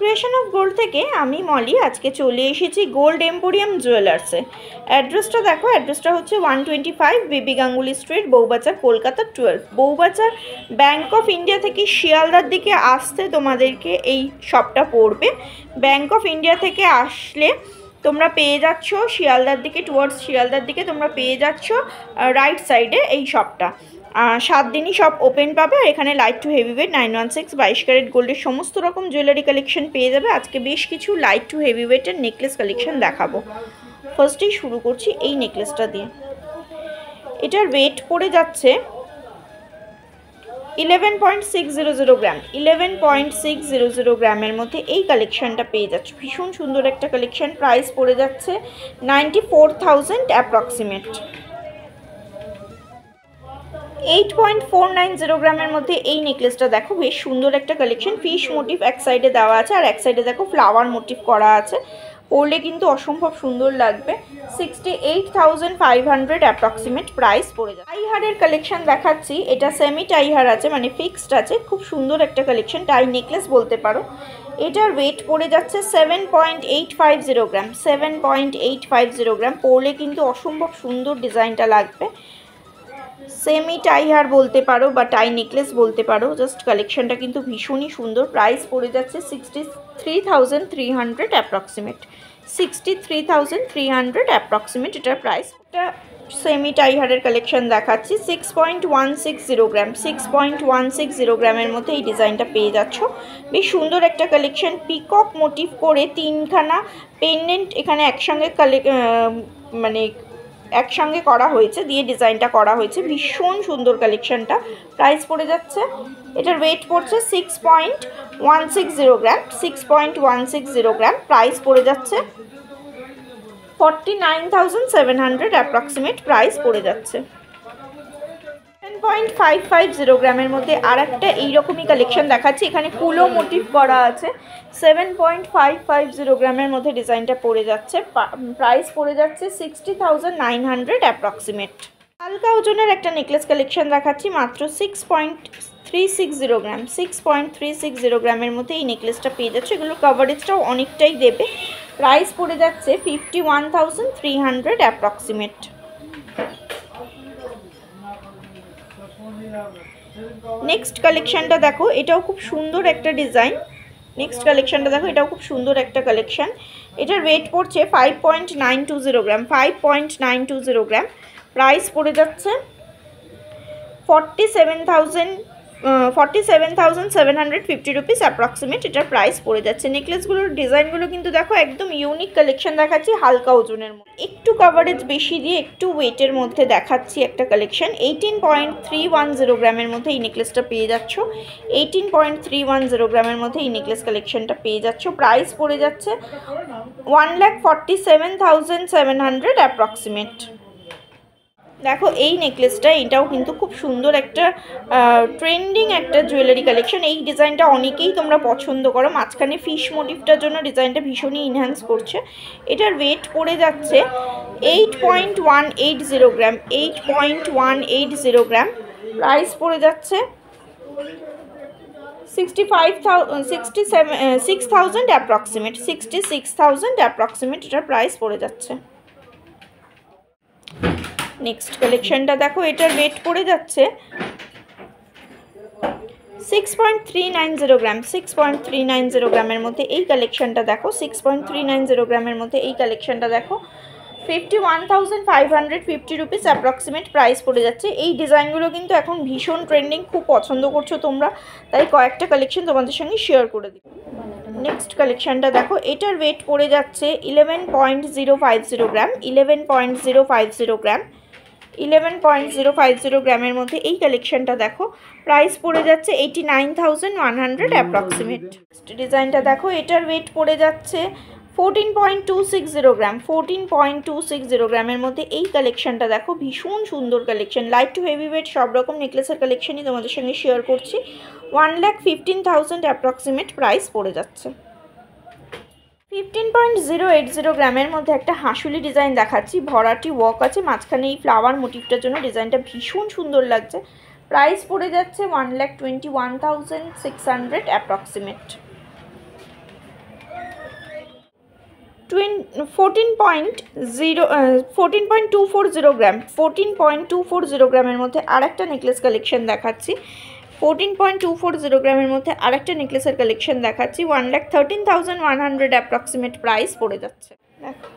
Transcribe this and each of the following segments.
Creation of gold থেকে আমি মলি আজকে চলে এসেছি গোল্ড এম্পোরিয়াম জুয়েলার্সে। অ্যাড্রেসটা দেখো, অ্যাড্রেসটা হচ্ছে 125 বিবি Ganguly street, Bowbazar, Kolkata 12। Bowbazar bank of India থেকে শিয়ালদার দিকে আসতে তোমাদেরকে এই শপটা পড়বে। ব্যাঙ্ক অফ ইন্ডিয়া থেকে আসলে তোমরা পেয়ে যাচ্ছ শিয়ালদার দিকে, টুয়ার্ডস শিয়ালদার দিকে তোমরা পেয়ে যাচ্ছ রাইট সাইডে এই শপটা। 7 দিনই সব ওপেন পাবে। আর এখানে light to heavy weight 916 22 carat গোল্ডের সমস্ত রকম জুয়েলারি কালেকশন পেয়ে যাবে। আজকে বেশ কিছু লাইট টু হেভি ওয়েটের নেকলেস কালেকশন দেখাবো। ফার্স্টেই শুরু করছি এই নেকলেসটা দিয়ে। এটার ওয়েট পড়ে যাচ্ছে 11.600 গ্রাম। 11.600 গ্রামের মধ্যে এই কালেকশনটা পেয়ে যাচ্ছে। ভীষণ সুন্দর একটা কালেকশন। প্রাইস পড়ে যাচ্ছে 94,000 অ্যাপ্রক্সিমেট। 8.490 গ্রামের মধ্যে এই নেকলেসটা দেখো, বেশ সুন্দর একটা কালেকশন। ফিশ মোটিভ এক সাইডে দেওয়া আছে আর এক সাইডে দেখো ফ্লাওয়ার মোটিভ করা আছে। পরলে কিন্তু অসম্ভব সুন্দর লাগবে। 68,500 অ্যাপ্রক্সিমেট প্রাইস পড়ে যায়। টাইহারের কালেকশন দেখাচ্ছি। এটা সেমি টাইহার আছে, মানে ফিক্সড আছে। খুব সুন্দর একটা কালেকশন, টাই নেকলেস বলতে পারো। এটার ওয়েট পড়ে যাচ্ছে 7.850 গ্রাম। 7.850 গ্রাম। পরলে কিন্তু অসম্ভব সুন্দর ডিজাইনটা লাগবে। সেমি টাইহার বলতে পারো বা টাই নেকলেস বলতে পারো। জাস্ট কালেকশনটা কিন্তু ভীষণই সুন্দর। প্রাইস পড়ে যাচ্ছে 63,300 অ্যাপ্রক্সিমেট। 63,300 অ্যাপ্রক্সিমেট এটার প্রাইস। এটা সেমি টাইহারের কালেকশন দেখাচ্ছি। 6.160 গ্রাম। 6.160 গ্রামের মধ্যে এই ডিজাইনটা পেয়ে যাচ্ছ। বেশ সুন্দর একটা কালেকশন। পিকক মোটিভ করে 3খানা পেন্ডেন্ট এখানে একসঙ্গে মানে একসঙ্গে করা হয়েছে, দিয়ে ডিজাইনটা করা হয়েছে। ভীষণ সুন্দর কালেকশনটা। প্রাইস পড়ে যাচ্ছে, এটার ওয়েট পড়ছে 6.160 গ্রাম। 6.160 গ্রাম। প্রাইস পড়ে যাচ্ছে 49,700 অ্যাপ্রক্সিমেট প্রাইস পড়ে যাচ্ছে। 7.550 গ্রামের মধ্যে আর একটা এইরকমই কালেকশন দেখাচ্ছি। এখানে কুলো মোটিভ করা আছে। 7.550 গ্রামের মধ্যে ডিজাইনটা পড়ে যাচ্ছে। প্রাইস পড়ে যাচ্ছে 60,900 অ্যাপ্রক্সিমেট। হালকা ওজনের একটা নেকলেস কালেকশন দেখাচ্ছি। মাত্র 6.360 গ্রাম। 6.360 গ্রামের মধ্যে এই নেকলেসটা পেয়ে যাচ্ছে। এগুলোর কভারেজটাও অনেকটাই দেবে। প্রাইস পড়ে যাচ্ছে 51,300 অ্যাপ্রক্সিমেট। নেক্সট কালেকশনটা দেখো, এটাও খুব সুন্দর একটা ডিজাইন। নেক্সট কালেকশনটা দেখো, এটাও খুব সুন্দর একটা কালেকশন। এটার ওয়েট পড়ছে 5.920 গ্রাম। 5.920 গ্রাম। প্রাইস পড়ে যাচ্ছে 47,750 রুপিস অ্যাপ্রক্সিমেট এটার প্রাইস পড়ে যাচ্ছে। নেকলেসগুলোর ডিজাইনগুলো কিন্তু দেখো একদম ইউনিক কালেকশন দেখাচ্ছি। হালকা ওজনের মধ্যে, একটু কাভারেজ বেশি দিয়ে একটু ওয়েটের মধ্যে দেখাচ্ছি একটা কালেকশন। 18.310 গ্রামের মধ্যে এই নেকলেসটা পেয়ে যাচ্ছ। 18.310 গ্রামের মধ্যে এই নেকলেস কালেকশনটা পেয়ে যাচ্ছ। প্রাইস পড়ে যাচ্ছে 1,47,700 অ্যাপ্রক্সিমেট। দেখো এই নেকলেসটা, এটাও কিন্তু খুব সুন্দর একটা ট্রেন্ডিং একটা জুয়েলারি কালেকশন। এই ডিজাইনটা অনেকেই তোমরা পছন্দ করো। মাঝখানে ফিশ মোটিভটার জন্য ডিজাইনটা ভীষণই ইনহ্যান্স করছে। এটার ওয়েট পড়ে যাচ্ছে 8.180 গ্রাম। 8.180 গ্রাম। প্রাইস পড়ে যাচ্ছে 6,000 অ্যাপ্রক্সিমেট। 66,000 অ্যাপ্রক্সিমেট এটার প্রাইস পড়ে যাচ্ছে। নেক্সট কালেকশনটা দেখো, এটার ওয়েট পড়ে যাচ্ছে 6.390 গ্রাম। 6.390 গ্রামের মধ্যে এই কালেকশনটা দেখো। 6.390 গ্রামের মধ্যে এই কালেকশনটা দেখো। 51,550 রুপিস অ্যাপ্রক্সিমেট প্রাইস পড়ে যাচ্ছে। এই ডিজাইনগুলো কিন্তু এখন ভীষণ ট্রেন্ডিং, খুব পছন্দ করছো তোমরা, তাই কয়েকটা কালেকশন তোমাদের সঙ্গে শেয়ার করে দিই। নেক্সট কালেকশনটা দেখো, এটার ওয়েট পড়ে যাচ্ছে 11.050 গ্রাম। 11.050 গ্রাম। 11.050 গ্রামের মধ্যে এই কালেকশনটা দেখো। প্রাইস পড়ে যাচ্ছে 89,100 অ্যাপ্রক্সিমেট। ডিজাইনটা দেখো, এটার ওয়েট পড়ে যাচ্ছে 14.260 গ্রাম। 14.260 গ্রামের মধ্যে এই কালেকশনটা দেখো। ভীষণ সুন্দর collection. Light to heavy weight সব রকম নেকলেসের কালেকশনই তোমাদের সঙ্গে শেয়ার করছি। 1,15,000 অ্যাপ্রক্সিমেট প্রাইস পড়ে যাচ্ছে। 15.080 গ্রামের মধ্যে একটা হাঁসুলি ডিজাইন দেখাচ্ছি। ভরাটি ওয়ার্ক আছে মাঝখানে এই ফ্লাওয়ার মোটিভটার জন্য ডিজাইনটা ভীষণ সুন্দর লাগছে। প্রাইস পড়ে যাচ্ছে 1,21,600 অ্যাপ্রক্সিমেট। 14.240 গ্রাম, 14.240 গ্রামের মধ্যে আরেকটা নেকলেস কালেকশন দেখাচ্ছি। 14.240 গ্রামের মধ্যে আরেকটা নেকলেসের কালেকশন দেখাচ্ছি। 1,13,100 অ্যাপ্রক্সিমেট প্রাইস পড়ে যাচ্ছে। দেখো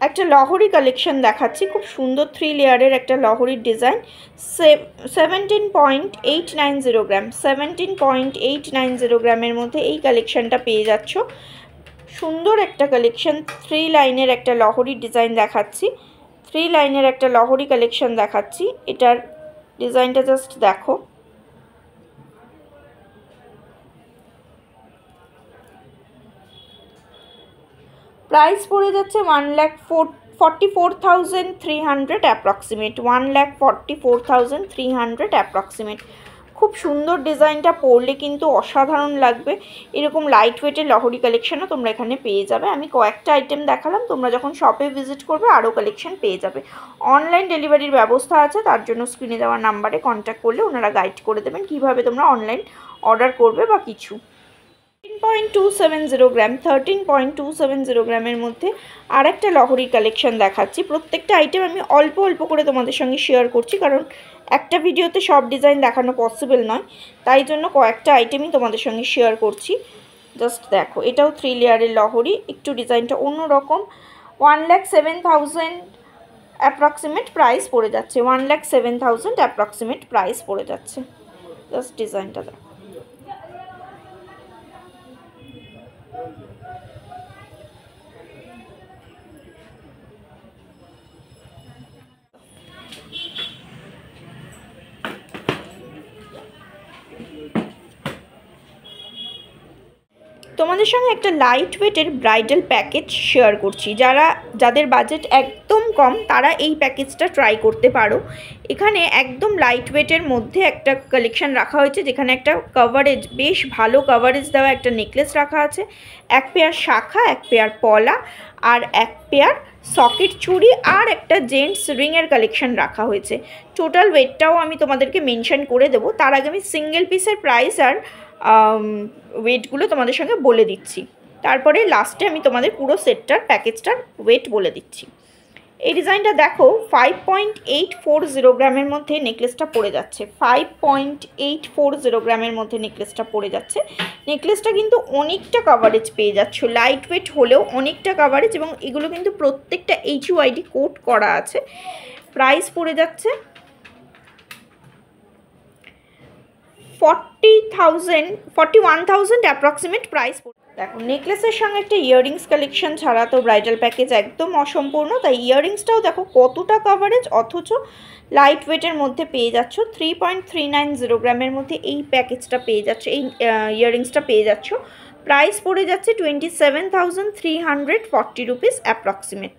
একটা লহরি কালেকশন দেখাচ্ছি, খুব সুন্দর 3 লেয়ারের একটা লহরির ডিজাইন। 17.890 গ্রাম, 17.890 গ্রামের মধ্যে এই কালেকশনটা পেয়ে যাচ্ছ। সুন্দর একটা কালেকশন, 3 লাইনের একটা লহরির ডিজাইন দেখাচ্ছি। 3 লাইনের একটা লহরি কালেকশন দেখাচ্ছি। এটার ডিজাইনটা জাস্ট দেখো। প্রাইস পড়ে যাচ্ছে 1,44,300 অ্যাপ্রক্সিমেট, 1,44,300 অ্যাপ্রক্সিমেট। খুব সুন্দর ডিজাইনটা, পরলে কিন্তু অসাধারণ লাগবে। এরকম লাইট ওয়েটের লহরি কালেকশনও তোমরা এখানে পেয়ে যাবে। আমি কয়েকটা আইটেম দেখালাম, তোমরা যখন শপে ভিজিট করবে আরও কালেকশন পেয়ে যাবে। অনলাইন ডেলিভারির ব্যবস্থা আছে, তার জন্য স্ক্রিনে দেওয়া নাম্বারে কন্ট্যাক্ট করলে ওনারা গাইড করে দেবেন কীভাবে তোমরা অনলাইন অর্ডার করবে বা কিছু। 13.270 গ্রাম, 13.270 গ্রামের মধ্যে আরেকটা লহরির কালেকশন দেখাচ্ছি। প্রত্যেকটা আইটেম আমি অল্প অল্প করে তোমাদের সঙ্গে শেয়ার করছি, কারণ একটা ভিডিওতে সব ডিজাইন দেখানো পসিবল নয়, তাই জন্য কয়েকটা আইটেমই তোমাদের সঙ্গে শেয়ার করছি। জাস্ট দেখো, এটাও 3 লেয়ারের লহরি, একটু ডিজাইনটা অন্যরকম। 1,07,000 অ্যাপ্রক্সিমেট প্রাইস পড়ে যাচ্ছে, 1,07,000 অ্যাপ্রক্সিমেট প্রাইস পড়ে যাচ্ছে। জাস্ট ডিজাইনটা দেখো। তোমাদের সঙ্গে একটা লাইট ওয়েটের ব্রাইডাল প্যাকেজ শেয়ার করছি। যাদের বাজেট একদম কম তারা এই প্যাকেজটা ট্রাই করতে পারো। এখানে একদম লাইট ওয়েটের মধ্যে একটা কালেকশন রাখা হয়েছে, যেখানে একটা কভারেজ, বেশ ভালো কভারেজ দেওয়া একটা নেকলেস রাখা আছে, এক পেয়ার শাখা, এক পেয়ার পলা, আর এক পেয়ার সকেট চুড়ি, আর একটা জেন্টস রিংয়ের কালেকশন রাখা হয়েছে। টোটাল ওয়েটটাও আমি তোমাদেরকে মেনশন করে দেবো। তার আগে আমি সিঙ্গেল পিসের প্রাইস আর ওয়েটগুলো তোমাদের সঙ্গে বলে দিচ্ছি, তারপরে লাস্টে আমি তোমাদের পুরো সেটটার প্যাকেজটার ওয়েট বলে দিচ্ছি। এই ডিজাইনটা দেখো, 5.840 গ্রামের মধ্যে নেকলেসটা পড়ে যাচ্ছে, 5.840 গ্রামের মধ্যে নেকলেসটা পড়ে যাচ্ছে। নেকলেসটা কিন্তু অনেকটা কভারেজ পেয়ে যাচ্ছ, লাইট ওয়েট হলেও অনেকটা কভারেজ, এবং এগুলো কিন্তু প্রত্যেকটা HUID কোড করা আছে। প্রাইস পড়ে যাচ্ছে 41,000 অ্যাপ্রক্সিমেট প্রাইস। দেখো, নেকলেসের সঙ্গে একটা ইয়াররিংস কালেকশন ছাড়া তো ব্রাইডাল প্যাকেজ একদম অসম্পূর্ণ, তাই ইয়াররিংসটাও দেখো কতটা কভারেজ, অথচ লাইট ওয়েটের মধ্যে পেয়ে যাচ্ছ। 3.390 গ্রামের মধ্যে এই প্যাকেজটা পেয়ে যাচ্ছ, এই ইয়াররিংসটা পেয়ে যাচ্ছ। প্রাইস পড়ে যাচ্ছে 27,340 রুপিস অ্যাপ্রক্সিমেট।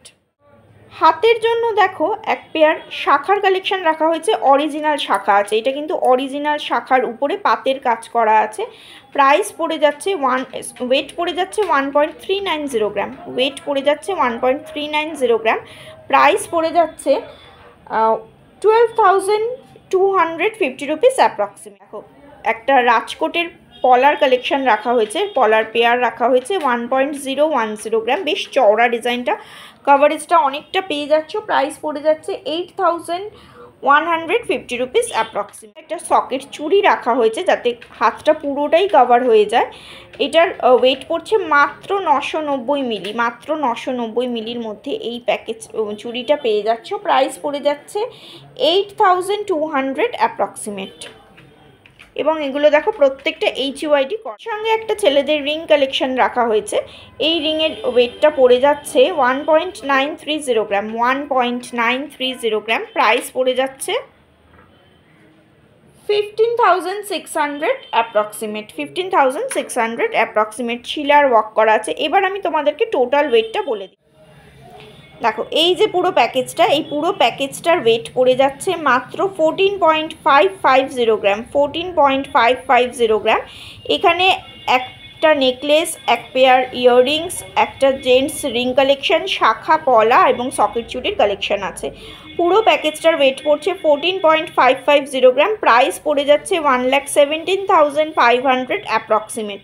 হাতের জন্য দেখো এক পেয়ার শাখার কালেকশন রাখা হয়েছে, অরিজিনাল শাখা আছে, এটা কিন্তু অরিজিনাল শাখার উপরে পাতের কাজ করা আছে। প্রাইস পড়ে যাচ্ছে ওয়েট পড়ে যাচ্ছে 1.390 গ্রাম, ওয়েট পড়ে যাচ্ছে 1.390 গ্রাম। প্রাইস পড়ে যাচ্ছে 12,250 রুপিস অ্যাপ্রক্সিমেট। দেখো, একটা রাজকোটের পলার কালেকশন রাখা হয়েছে, পলার পেয়ার রাখা হয়েছে 1.010 গ্রাম, বেশ চওড়া ডিজাইনটা, কভারেজটা অনেকটা পেয়ে যাচ্ছ। প্রাইস পড়ে যাচ্ছে 8,150 রুপিস অ্যাপ্রক্সিমেট। একটা সকেট চুড়ি রাখা হয়েছে যাতে হাতটা পুরোটাই কভার হয়ে যায়। এটার ওয়েট পড়ছে মাত্র 990 মিলি, মাত্র 990 মিলির মধ্যে এই প্যাকেজ চুড়িটা পেয়ে যাচ্ছ। প্রাইস পড়ে যাচ্ছে 8,200 অ্যাপ্রক্সিমেট। এবং এগুলো দেখো প্রত্যেকটা HUID সঙ্গে একটা ছেলেদের রিং কালেকশন রাখা হয়েছে। এই রিংয়ের ওয়েটটা পড়ে যাচ্ছে 1.930 গ্রাম, 1.930 গ্রাম। প্রাইস পড়ে যাচ্ছে 15,600 অ্যাপ্রক্সিমেট, 15,600 অ্যাপ্রক্সিমেট। শিলার ওয়ার্ক করা আছে। এবার আমি তোমাদেরকে টোটাল ওয়েটটা বলে দিই। দেখো, এই যে পুরো প্যাকেজটা, এই পুরো প্যাকেজটার ওয়েট পড়ে যাচ্ছে মাত্র 14.550 গ্রাম, 14.550 গ্রাম। এখানে একটা নেকলেস, এক পেয়ার ইয়াররিংস, একটা জেন্টস রিং কালেকশন, শাখা, পলা এবং সকেট চুড়ির কালেকশন আছে। পুরো প্যাকেজটার ওয়েট পড়ছে 14.550 গ্রাম। প্রাইস পড়ে যাচ্ছে 1,17,500 অ্যাপ্রক্সিমেট।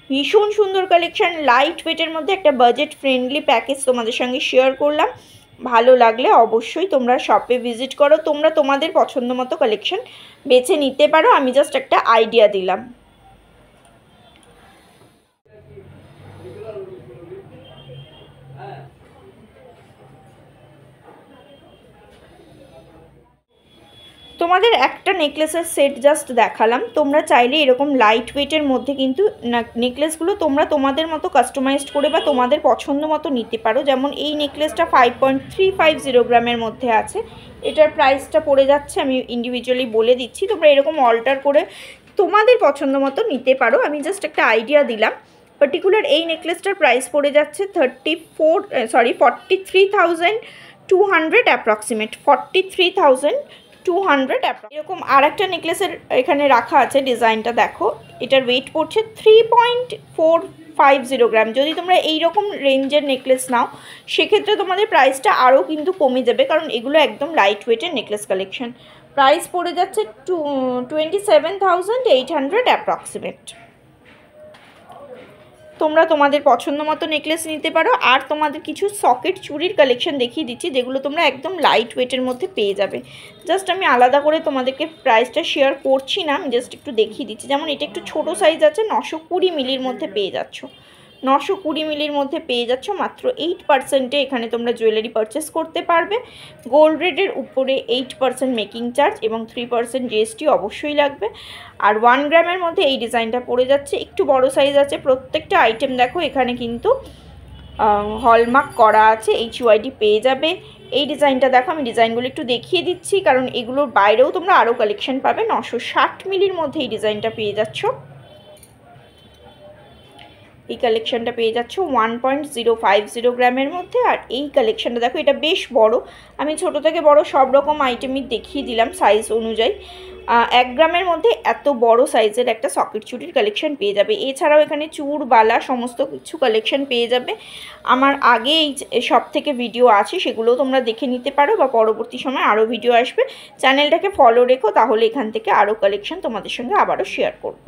ভীষণ সুন্দর কালেকশন, লাইট ওয়েটের মধ্যে একটা বাজেট ফ্রেন্ডলি প্যাকেজ তোমাদের সঙ্গে শেয়ার করলাম। ভালো লাগলে অবশ্যই তোমরা শপে ভিজিট করো, তোমরা তোমাদের পছন্দ মতো কালেকশন বেছে নিতে পারো, আমি জাস্ট একটা আইডিয়া দিলাম। তোমাদের একটা নেকলেসের সেট জাস্ট দেখালাম, তোমরা চাইলে এরকম লাইট ওয়েটের মধ্যে কিন্তু নেকলেসগুলো তোমরা তোমাদের মতো কাস্টমাইজড করে বা তোমাদের পছন্দ মতো নিতে পারো। যেমন এই নেকলেসটা 5.350 গ্রামের মধ্যে আছে, এটার প্রাইসটা পড়ে যাচ্ছে, আমি ইন্ডিভিজুয়ালি বলে দিচ্ছি, তোমরা এরকম অল্টার করে তোমাদের পছন্দ মতো নিতে পারো, আমি জাস্ট একটা আইডিয়া দিলাম। পার্টিকুলার এই নেকলেসটার প্রাইস পড়ে যাচ্ছে 43,200 অ্যাপ্রক্সিমেট, 43,200 এরকম। আর একটা নেকলেসের এখানে রাখা আছে, ডিজাইনটা দেখো, এটার ওয়েট পড়ছে 3.450 গ্রাম। যদি তোমরা এইরকম রেঞ্জের নেকলেস নাও সেক্ষেত্রে তোমাদের প্রাইসটা আরও কিন্তু কমে যাবে, কারণ এগুলো একদম লাইট ওয়েটের নেকলেস কালেকশন। প্রাইস পড়ে যাচ্ছে 27,800 অ্যাপ্রক্সিমেট। তোমরা তোমাদের পছন্দ মতো নেকলেস নিতে পারো। আর তোমাদের কিছু সকেট চুড়ির কালেকশন দেখিয়ে দিচ্ছি, যেগুলো তোমরা একদম লাইট ওয়েটের মধ্যে পেয়ে যাবে। জাস্ট আমি আলাদা করে তোমাদেরকে প্রাইসটা শেয়ার করছি না, আমি জাস্ট একটু দেখিয়ে দিচ্ছি। যেমন এটা একটু ছোটো সাইজ আছে, 920 মিলির মধ্যে পেয়ে যাচ্ছ, 920 মিলির মধ্যে পেয়ে যাচ্ছ মাত্র 8%-এ এখানে তোমরা জুয়েলারি পারচেস করতে পারবে। গোল্ড রেটের উপরে 8% মেকিং চার্জ এবং 3% জিএসটি অবশ্যই লাগবে। আর 1 গ্রামের মধ্যে এই ডিজাইনটা পড়ে যাচ্ছে, একটু বড় সাইজ আছে। প্রত্যেকটা আইটেম দেখো এখানে কিন্তু হলমার্ক করা আছে, HUID পেয়ে যাবে। এই ডিজাইনটা দেখো, আমি ডিজাইনগুলো একটু দেখিয়ে দিচ্ছি, কারণ এগুলোর বাইরেও তোমরা আরও কালেকশন পাবে। 960 মিলির মধ্যে এই ডিজাইনটা পেয়ে যাচ্ছ। এই কালেকশনটা পেয়ে যাচ্ছ 1.050 গ্রামের মধ্যে। আর এই কালেকশনটা দেখো, এটা বেশ বড়, আমি ছোট থেকে বড় সব রকম আইটেমই দেখিয়ে দিলাম সাইজ অনুযায়ী। 1 গ্রামের মধ্যে এত বড় সাইজের একটা সকেট চুড়ির কালেকশন পেয়ে যাবে। এছাড়াও এখানে চূড় বালা সমস্ত কিছু কালেকশন পেয়ে যাবে। আমার আগে এই সব থেকে ভিডিও আছে, সেগুলোও তোমরা দেখে নিতে পারো, বা পরবর্তী সময় আরও ভিডিও আসবে। চ্যানেলটাকে ফলো রেখো, তাহলে এখান থেকে আরও কালেকশন তোমাদের সঙ্গে আবারও শেয়ার করব।